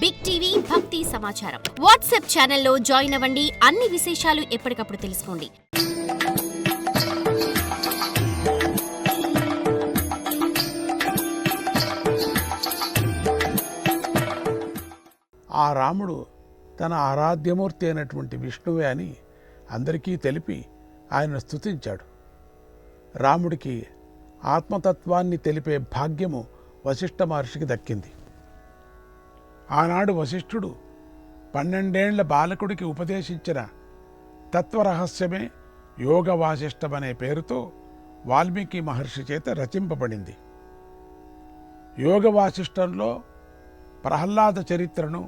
Big TV భక్తి సమాచారం WhatsApp ఛానల్లో జాయిన్ అవ్వండి. అన్ని విశేషాలు ఎప్పటికప్పుడు తెలుసుకోండి. ఆ రాముడు తన ఆరాధ్యమూర్తి అయినటువంటి విష్ణువే అని అందరికీ తెలిపి ఆయన స్తుతించాడు. రాముడికి ఆత్మతత్వాన్ని తెలిపే భాగ్యము వశిష్ఠ మహర్షికి దక్కింది. ఆనాడు వశిష్ఠుడు 12 ఏళ్ల బాలకుడికి ఉపదేశించిన తత్వరహస్యమే యోగ వాసిష్టమనే పేరుతో వాల్మీకి మహర్షి చేత రచింపబడింది. యోగ వాసిష్టంలో ప్రహ్లాద చరిత్రను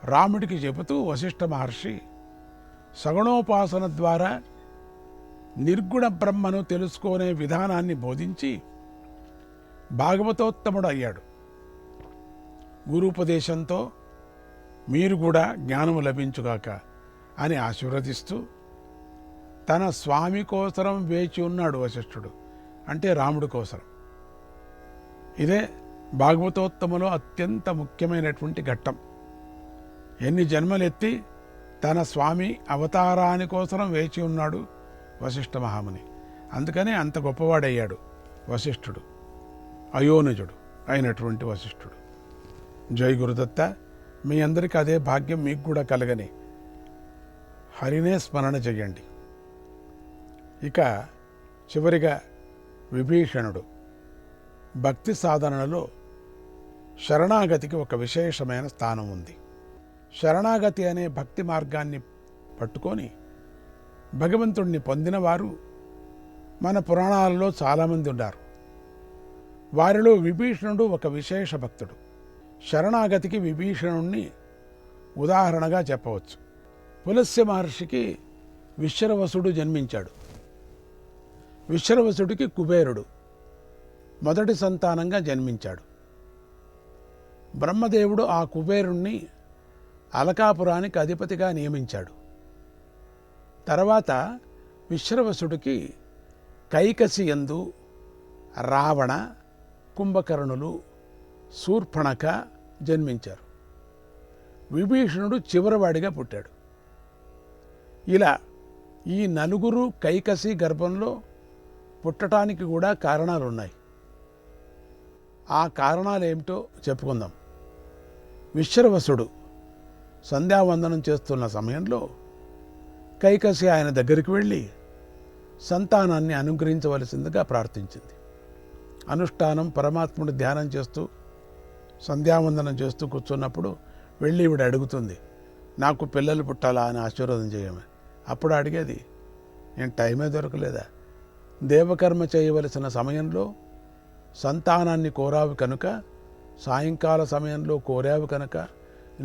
రాముడికి చెబుతూ వశిష్ఠ మహర్షి సగుణోపాసన ద్వారా నిర్గుణ బ్రహ్మను తెలుసుకునే విధానాన్ని బోధించి భాగవతోత్తముడు అయ్యాడు. గురూపదేశంతో మీరు కూడా జ్ఞానము లభించుగాక అని ఆశీర్వదిస్తూ తన స్వామి కోసరం వేచి ఉన్నాడు వశిష్ఠుడు, అంటే రాముడి కోసరం. ఇదే భాగవతోత్తములో అత్యంత ముఖ్యమైనటువంటి ఘట్టం. ఎన్ని జన్మలెత్తి తన స్వామి అవతారాని కోసరం వేచి ఉన్నాడు వశిష్ఠ మహాముని. అందుకనే అంత గొప్పవాడయ్యాడు వశిష్ఠుడు, అయోనిజుడు అయినటువంటి వశిష్ఠుడు. జై గురుదత్త. మీ అందరికీ అదే భాగ్యం మీకు కూడా కలగని హరినే స్మరణ చెయ్యండి. ఇక చివరిగా విభీషణుడు. భక్తి సాధనలో శరణాగతికి ఒక విశేషమైన స్థానం ఉంది. శరణాగతి అనే భక్తి మార్గాన్ని పట్టుకొని భగవంతుణ్ణి పొందినవారు మన పురాణాలలో చాలామంది ఉన్నారు. వారిలో విభీషణుడు ఒక విశేష భక్తుడు. శరణాగతికి విభీషణుణ్ణి ఉదాహరణగా చెప్పవచ్చు. పులస్య మహర్షికి విశ్రవసుడు జన్మించాడు. విశ్రవసుడికి కుబేరుడు మొదటి సంతానంగా జన్మించాడు. బ్రహ్మదేవుడు ఆ కుబేరుణ్ణి అలకాపురానికి అధిపతిగా నియమించాడు. తర్వాత విశ్రవసుడికి కైకసి యందు రావణ, కుంభకర్ణులు, శూర్పణఖ జన్మించారు. విభీషణుడు చివరివాడిగా పుట్టాడు. ఇలా ఈ నలుగురు కైకసి గర్భంలో పుట్టడానికి కూడా కారణాలున్నాయి. ఆ కారణాలేమిటో చెప్పుకుందాం. విశ్రవసుడు సంధ్యావందనం చేస్తున్న సమయంలో కైకసి ఆయన దగ్గరికి వెళ్ళి సంతానాన్ని అనుగ్రహించవలసిందిగా ప్రార్థించింది. అనుష్ఠానం పరమాత్ముడు ధ్యానం చేస్తూ సంధ్యావందనం చేస్తూ కూర్చున్నప్పుడు వెళ్ళి ఈవిడ అడుగుతుంది, నాకు పిల్లలు పుట్టాలా అని ఆశీర్వాదం చేయమని. అప్పుడు అడిగేది, నేను టైమే దొరకలేదా? దేవకర్మ చేయవలసిన సమయంలో సంతానాన్ని కోరావు కనుక, సాయంకాల సమయంలో కోరావు కనుక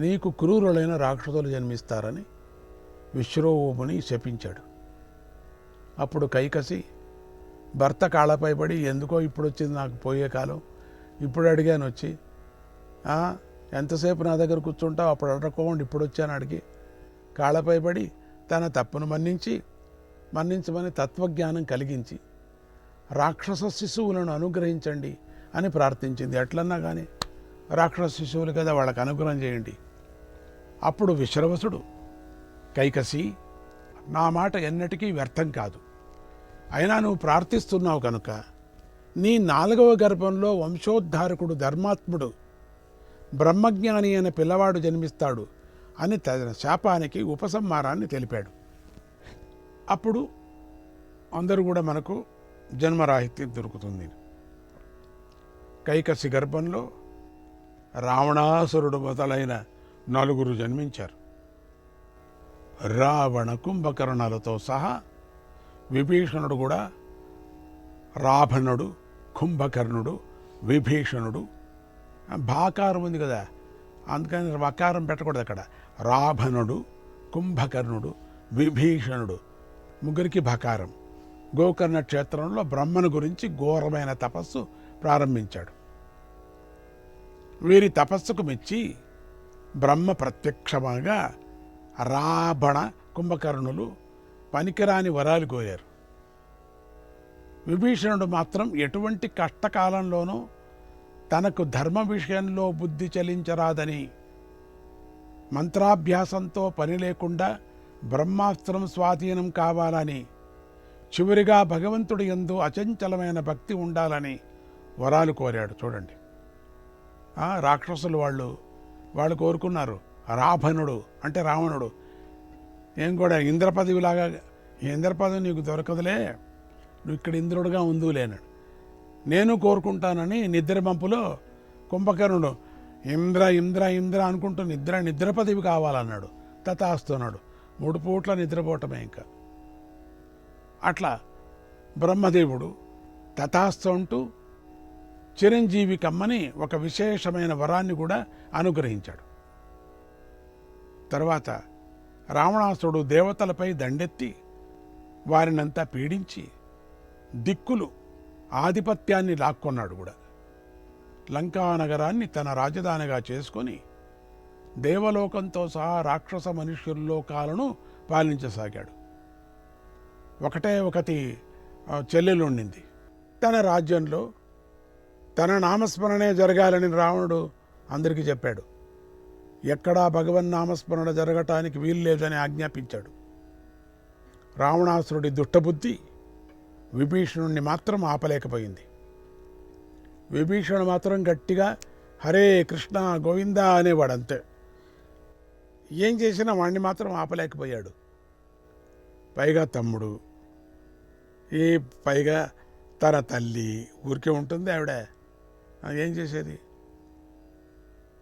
నీకు క్రూరులైన రాక్షసులు జన్మిస్తారని విశ్వరూపుని శపించాడు. అప్పుడు కైకసి భర్త కాళ్ళపై పడి, ఎందుకో ఇప్పుడు వచ్చింది నాకు పోయే కాలం, ఇప్పుడు అడిగాను వచ్చి, ఎంతసేపు నా దగ్గర కూర్చుంటావు, అప్పుడు అడగకుండా ఇప్పుడు వచ్చాను అడిగి కాళ్ళపై పడి తన తప్పును మన్నించమని తత్వజ్ఞానం కలిగించి రాక్షస శిశువులను అనుగ్రహించండి అని ప్రార్థించింది. ఎట్లన్నా కానీ రాక్షస శిశువులు కదా, వాళ్ళకి అనుగ్రహం చేయండి. అప్పుడు విశ్రవసుడు, కైకసి, నా మాట ఎన్నటికీ వ్యర్థం కాదు. అయినా నువ్వు ప్రార్థిస్తున్నావు కనుక నీ 4వ గర్భంలో వంశోద్ధారకుడు ధర్మాత్ముడు బ్రహ్మజ్ఞాని అనే పిల్లవాడు జన్మిస్తాడు అని తన శాపానికి ఉపసంహారాన్ని తెలిపాడు. అప్పుడు అందరూ కూడా మనకు జన్మరాహిత్యం దొరుకుతుంది. కైకసి గర్భంలో రావణాసురుడు మొదలైన 4 జన్మించారు. రావణ, కుంభకర్ణాలతో సహా విభీషణుడు కూడా, రావణుడు, కుంభకర్ణుడు, విభీషణుడు. భాకారం ఉంది కదా, అందుకని వకారం పెట్టకూడదు అక్కడ. రావణుడు, కుంభకర్ణుడు, విభీషణుడు, ముగ్గురికి భకారం. గోకర్ణ క్షేత్రంలో బ్రహ్మను గురించి ఘోరమైన తపస్సు ప్రారంభించాడు. వీరి తపస్సుకు మెచ్చి బ్రహ్మ ప్రత్యక్షంగా రావణ, కుంభకర్ణులు పనికిరాని వరాలు కోరారు. విభీషణుడు మాత్రం ఎటువంటి కష్టకాలంలోనూ తనకు ధర్మ విషయంలో బుద్ధి చలించరాదని మంత్రాభ్యాసంతో పని లేకుండా బ్రహ్మాస్త్రం స్వాధీనం కావాలని, చివరిగా భగవంతుడి యందు అచంచలమైన భక్తి ఉండాలని వరాలు కోరాడు. చూడండి, రాక్షసులు వాళ్ళు కోరుకున్నారు. రాభనుడు అంటే రావణుడు ఏం కూడా ఇంద్రపదవిలాగా, ఇంద్రపదవి నీకు దొరకదులే, నువ్వు ఇక్కడ ఇంద్రుడుగా ఉందులేనాడు. నేను కోరుకుంటానని నిద్రబంపులో కుంభకర్ణుడు ఇంద్ర ఇంద్ర ఇంద్ర అనుకుంటూ నిద్ర పదవి కావాలన్నాడు. తథాస్తున్నాడు. 3 పూట్ల నిద్రపోవటమే. ఇంకా అట్లా బ్రహ్మదేవుడు తథాస్తు అంటూ చిరంజీవి కమ్మని ఒక విశేషమైన వరాన్ని కూడా అనుగ్రహించాడు. తర్వాత రావణాసుడు దేవతలపై దండెత్తి వారినంతా పీడించి దిక్కులు ఆధిపత్యాన్ని లాక్కొన్నాడు కూడా. లంకానగరాన్ని తన రాజధానిగా చేసుకొని దేవలోకంతో సహా రాక్షస మనుష్యుల్లోకాలను పాలించసాగాడు. ఒకటి చెల్లెలుండింది. తన రాజ్యంలో తన నామస్మరణే జరగాలని రావణుడు అందరికీ చెప్పాడు. ఎక్కడా భగవన్నామస్మరణ జరగటానికి వీలు లేదని ఆజ్ఞాపించాడు. రావణాసురుడి దుష్టబుద్ధి విభీషణుణ్ణి మాత్రం ఆపలేకపోయింది. విభీషణుడు మాత్రం గట్టిగా హరే కృష్ణ గోవింద అనేవాడు అంతే. ఏం చేసినా వాణ్ణి మాత్రం ఆపలేకపోయాడు. పైగా తమ్ముడు, పైగా తన తల్లి ఊరికే ఉంటుంది ఆవిడ, ఏం చేసేది?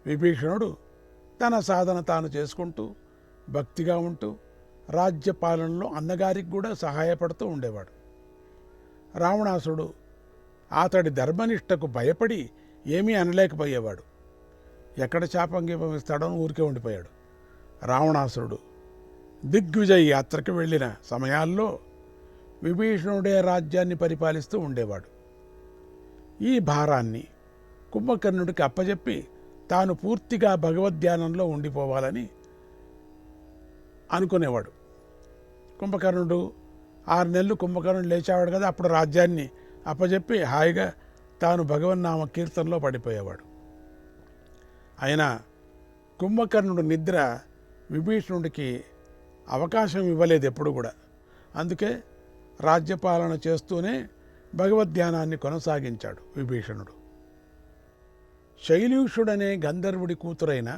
విభీషణుడు తన సాధన తాను చేసుకుంటూ భక్తిగా ఉంటూ రాజ్యపాలనలో అన్నగారికి కూడా సహాయపడుతూ ఉండేవాడు. రావణాసుడు అతడి ధర్మనిష్టకు భయపడి ఏమీ అనలేకపోయేవాడు. ఎక్కడ శాపంగీపం ఇస్తాడో ఊరికే ఉండిపోయాడు. రావణాసురుడు దిగ్విజయ యాత్రకు వెళ్ళిన సమయాల్లో విభీషణుడే రాజ్యాన్ని పరిపాలిస్తూ ఉండేవాడు. ఈ భారాన్ని కుంభకర్ణుడికి అప్పజెప్పి తాను పూర్తిగా భగవద్ధ్యానంలో ఉండిపోవాలని అనుకునేవాడు. కుంభకర్ణుడు 6 నెలలు కుంభకర్ణుడు లేచేవాడు కదా, అప్పుడు రాజ్యాన్ని అప్పజెప్పి హాయిగా తాను భగవన్నామ కీర్తనలో పడిపోయేవాడు. అయినా కుంభకర్ణుడు నిద్ర విభీషణుడికి అవకాశం ఇవ్వలేదు ఎప్పుడు కూడా. అందుకే రాజ్యపాలన చేస్తూనే భగవద్ధ్యానాన్ని కొనసాగించాడు విభీషణుడు. శైల్యూషుడనే గంధర్వుడి కూతురైన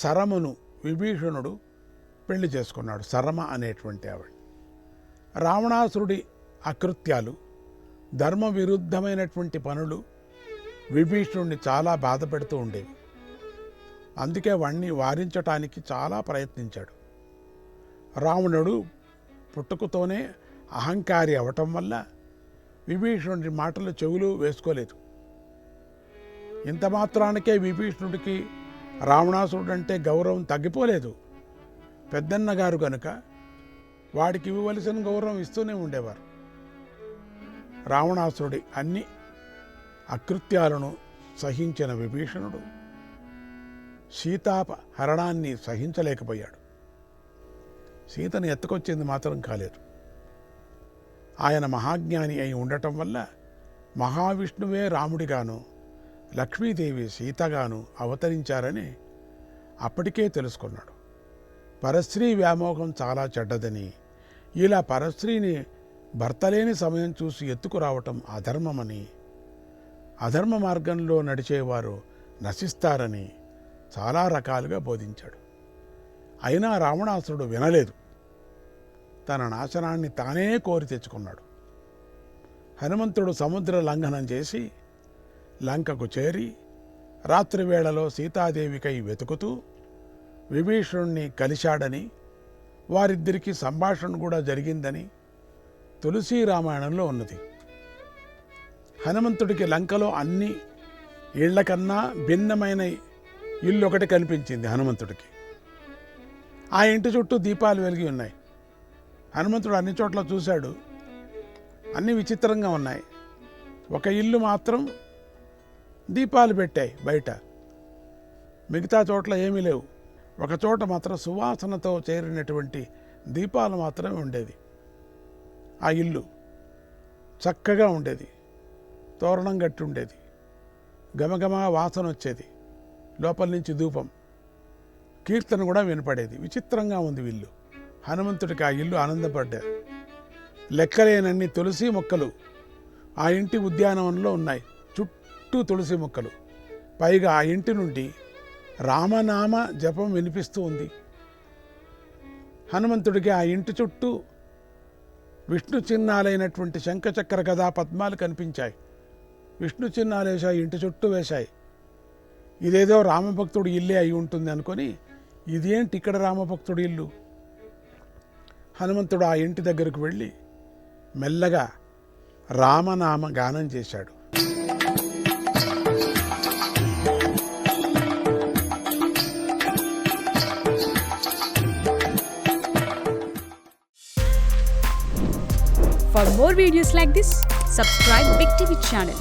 సరమను విభీషణుడు పెళ్లి చేసుకున్నాడు. సరమ అనేటువంటి ఆవిడ. రావణాసురుడి అకృత్యాలు, ధర్మ విరుద్ధమైనటువంటి పనులు విభీషణుడిని చాలా బాధ పెడుతూ ఉండేవి. అందుకే వాణ్ణి వారించటానికి చాలా ప్రయత్నించాడు. రావణుడు పుట్టుకతోనే అహంకారి అవటం వల్ల విభీషణుడి మాటలు చెవులు వేసుకోలేదు. ఇంత మాత్రానికే విభీషణుడికి రావణాసురుడు అంటే గౌరవం తగ్గిపోలేదు. పెద్దన్నగారు కనుక వాడికి ఇవ్వవలసిన గౌరవం ఇస్తూనే ఉండేవారు. రావణాసురుడి అన్ని అకృత్యాలను సహించిన విభీషణుడు సీతాపహరణాన్ని సహించలేకపోయాడు. సీతను ఎత్తుకొచ్చింది మాత్రం కాలేదు. ఆయన మహాజ్ఞాని అయి ఉండటం వల్ల మహావిష్ణువే రాముడిగాను లక్ష్మీదేవి సీతగాను అవతరించారని అప్పటికే తెలుసుకున్నాడు. పరస్త్రీ వ్యామోహం చాలా చెడ్డదని, ఇలా పరస్త్రీని భర్తలేని సమయం చూసి ఎత్తుకురావటం అధర్మమని, అధర్మ మార్గంలో నడిచేవారు నశిస్తారని చాలా రకాలుగా బోధించాడు. అయినా రావణాసురుడు వినలేదు. తన నాశనాన్ని తానే కోరి తెచ్చుకున్నాడు. హనుమంతుడు సముద్ర లంఘనం చేసి లంకకు చేరి రాత్రివేళలో సీతాదేవికై వెతుకుతూ విభీషణుణ్ణి కలిశాడని, వారిద్దరికీ సంభాషణ కూడా జరిగిందని తులసీ రామాయణంలో ఉన్నది. హనుమంతుడికి లంకలో అన్ని ఇళ్లకన్నా భిన్నమైన ఇల్లు ఒకటి కనిపించింది హనుమంతుడికి. ఆ ఇంటి చుట్టూ దీపాలు వెలిగి ఉన్నాయి. హనుమంతుడు అన్ని చోట్ల చూశాడు, అన్ని విచిత్రంగా ఉన్నాయి. ఒక ఇల్లు మాత్రం దీపాలు పెట్టాయి బయట, మిగతా చోట్ల ఏమీ లేవు. ఒక చోట మాత్రం సువాసనతో చేరినటువంటి దీపాలు మాత్రమే ఉండేది. ఆ ఇల్లు చక్కగా ఉండేది, తోరణం గట్టి ఉండేది, గమగమ వాసన వచ్చేది, లోపల నుంచి ధూపం. కీర్తన కూడా వినపడేది. విచిత్రంగా ఉంది ఇల్లు. హనుమంతుడికి ఆ ఇల్లు ఆనందపడ్డారు. లెక్కలేనన్ని తులసి మొక్కలు ఆ ఇంటి ఉద్యానవనంలో ఉన్నాయి. చుట్టూ తులసి మొక్కలు. పైగా ఆ ఇంటి నుండి రామనామ జపం వినిపిస్తూ ఉంది. హనుమంతుడికి ఆ ఇంటి చుట్టూ విష్ణు చిహ్నాలైనటువంటి శంఖచక్ర గదా పద్మాలు కనిపించాయి. విష్ణు చిహ్నాలు వేశాయి, ఇంటి చుట్టూ వేశాయి. ఇదేదో రామభక్తుడు ఇల్లే అయి ఉంటుంది అనుకొని, ఇదేంటి ఇక్కడ రామభక్తుడి ఇల్లు? హనుమంతుడు ఆ ఇంటి దగ్గరకు వెళ్ళి మెల్లగా రామనామ గానం చేశాడు. For more videos like this, subscribe Big TV channel.